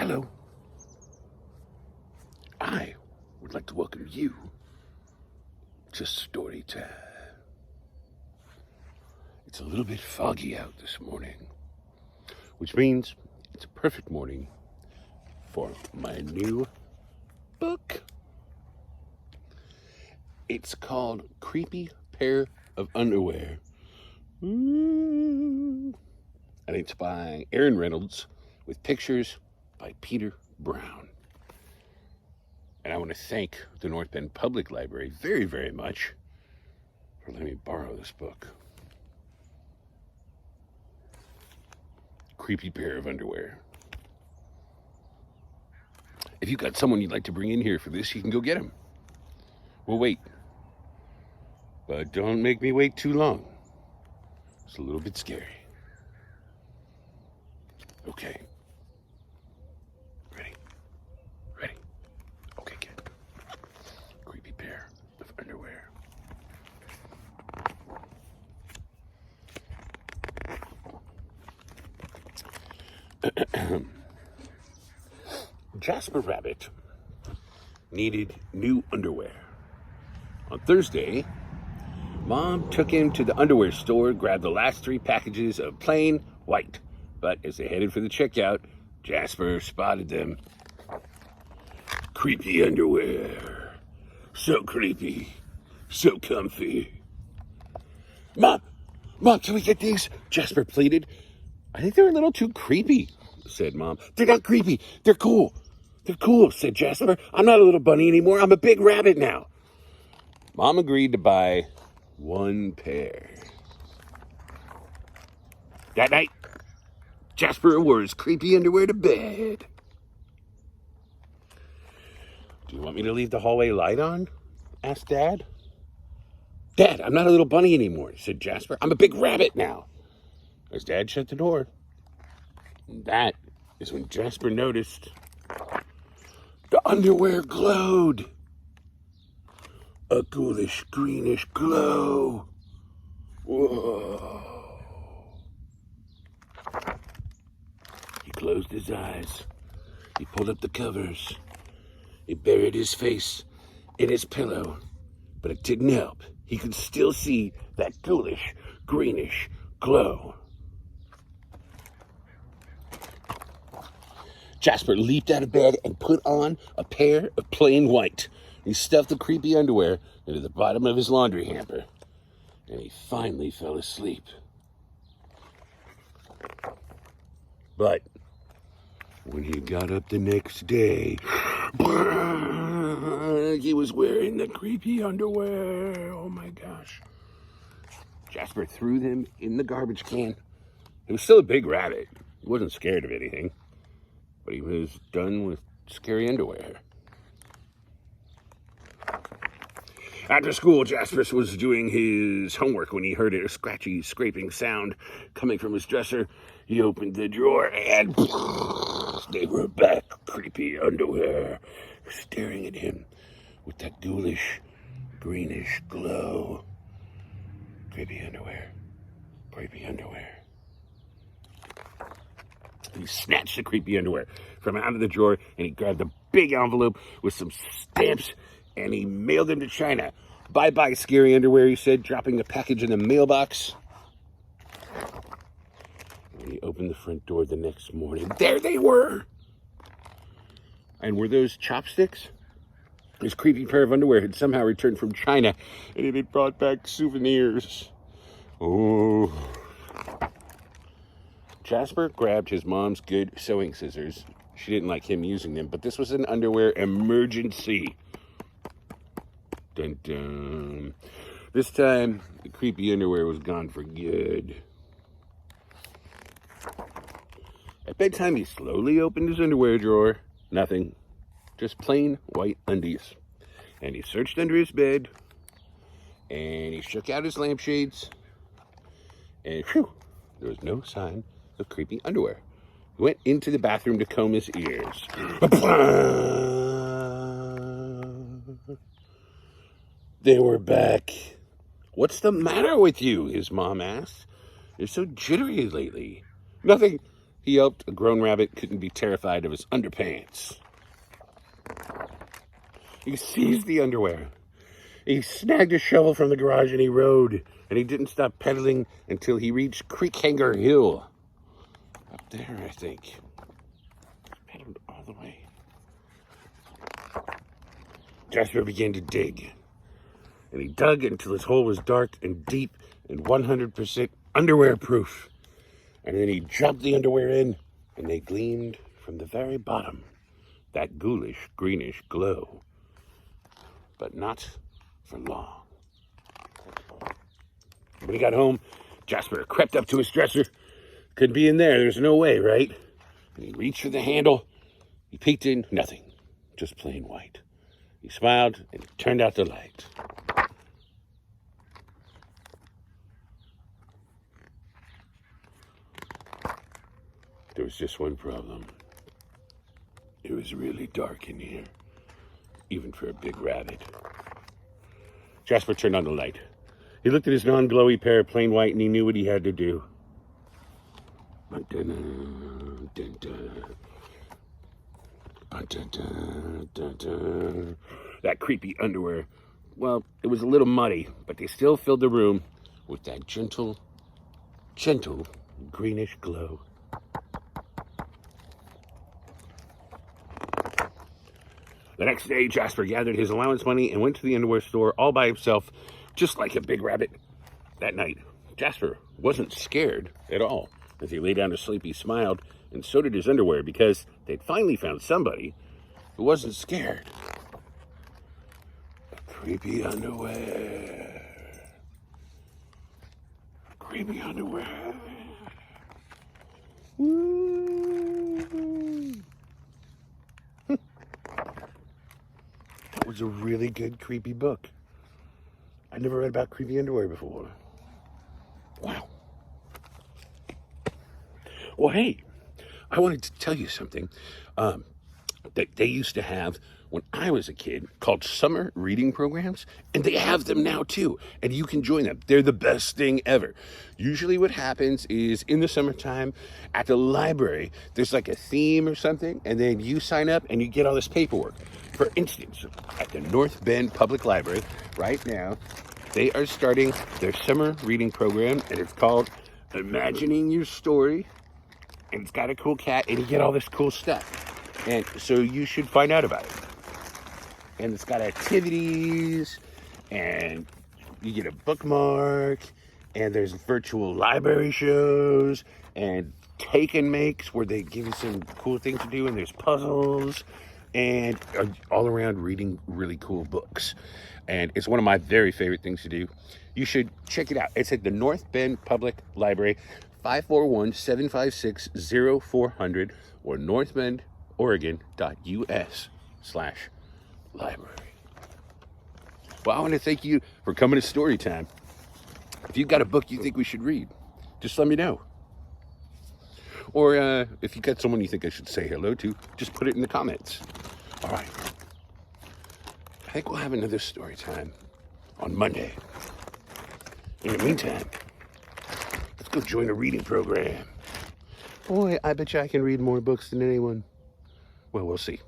Hello. I would like to welcome you to Storytime. It's a little bit foggy out this morning, which means it's a perfect morning for my new book. It's called Creepy Pair of Underwear. And it's by Aaron Reynolds with pictures by Peter Brown. And I want to thank the North Bend Public Library very, very much for letting me borrow this book. Creepy pair of underwear. If you've got someone you'd like to bring in here for this, you can go get them. We'll wait. But don't make me wait too long. It's a little bit scary. Okay. Ready? Okay, kid. Creepy pair of underwear. Jasper Rabbit needed new underwear. On Thursday, Mom took him to the underwear store, grabbed the last 3 packages of plain white. But as they headed for the checkout, Jasper spotted them. Creepy underwear. So creepy. So comfy. Mom, can we get these? Jasper pleaded. I think they're a little too creepy, said Mom. They're not creepy. They're cool. They're cool, said Jasper. I'm not a little bunny anymore. I'm a big rabbit now. Mom agreed to buy 1 pair. That night, Jasper wore his creepy underwear to bed. Do you want me to leave the hallway light on? Asked Dad. Dad, I'm not a little bunny anymore, said Jasper. I'm a big rabbit now. As Dad shut the door, that is when Jasper noticed the underwear glowed. A ghoulish, greenish glow. Whoa. He closed his eyes. He pulled up the covers. He buried his face in his pillow, but it didn't help. He could still see that ghoulish, greenish glow. Jasper leaped out of bed and put on a pair of plain white. He stuffed the creepy underwear into the bottom of his laundry hamper, and he finally fell asleep. But when he got up the next day, he was wearing the creepy underwear. Oh my gosh. Jasper threw them in the garbage can. He was still a big rabbit. He wasn't scared of anything, but he was done with scary underwear. After school, Jasper was doing his homework when he heard a scratchy, scraping sound coming from his dresser. He opened the drawer and they were back, creepy underwear, staring at him with that ghoulish, greenish glow. Creepy underwear. Creepy underwear. He snatched the creepy underwear from out of the drawer and he grabbed a big envelope with some stamps and he mailed them to China. Bye-bye, scary underwear, he said, dropping the package in the mailbox. When he opened the front door the next morning, there they were! And were those chopsticks? His creepy pair of underwear had somehow returned from China, and it had brought back souvenirs. Oh. Jasper grabbed his mom's good sewing scissors. She didn't like him using them, but this was an underwear emergency. Dun dun. This time, the creepy underwear was gone for good. At bedtime, he slowly opened his underwear drawer. Nothing. Just plain white undies. And he searched under his bed. And he shook out his lampshades. And whew, there was no sign of creepy underwear. He went into the bathroom to comb his ears. They were back. What's the matter with you? His mom asked. You're so jittery lately. Nothing, He hoped a grown rabbit couldn't be terrified of his underpants. He seized the underwear. He snagged a shovel from the garage and he rode. And he didn't stop pedaling until he reached Creekhanger Hill. Up there, I think. He pedaled all the way. Jasper began to dig. And he dug until his hole was dark and deep and 100% underwear proof. And then he dropped the underwear in, and they gleamed from the very bottom, that ghoulish, greenish glow. But not for long. When he got home, Jasper crept up to his dresser. Couldn't be in there, there's no way, right? And he reached for the handle. He peeked in, nothing, just plain white. He smiled and turned out the light. There was just one problem. It was really dark in here, even for a big rabbit. Jasper turned on the light. He looked at his non-glowy pair of plain white and he knew what he had to do. That creepy underwear. Well, it was a little muddy, but they still filled the room with that gentle greenish glow. The next day, Jasper gathered his allowance money and went to the underwear store all by himself, just like a big rabbit. That night, Jasper wasn't scared at all. As he lay down to sleep, he smiled, and so did his underwear, because they'd finally found somebody who wasn't scared. Creepy underwear. Creepy underwear. That was a really good creepy book. I never read about creepy underwear before. Wow. Well, hey, I wanted to tell you something that they used to have when I was a kid called summer reading programs, and they have them now too, and you can join them. They're the best thing ever. Usually what happens is in the summertime at the library, there's like a theme or something, and then you sign up and you get all this paperwork. For instance, at the North Bend Public Library right now, they are starting their summer reading program, and it's called Imagining Your Story. And it's got a cool cat, and you get all this cool stuff. And so you should find out about it. And it's got activities, and you get a bookmark, and there's virtual library shows, and take and makes where they give you some cool things to do, and there's puzzles, and all around reading really cool books. And it's one of my very favorite things to do. You should check it out. It's at the North Bend Public Library, 541-756-0400 or northbendoregon.us/library. Well, I want to thank you for coming to Storytime. If you've got a book you think we should read, just let me know. Or if you got someone you think I should say hello to, just put it in the comments. All right. I think we'll have another Storytime on Monday. In the meantime, let's go join a reading program. Boy, I bet you I can read more books than anyone. Well, we'll see.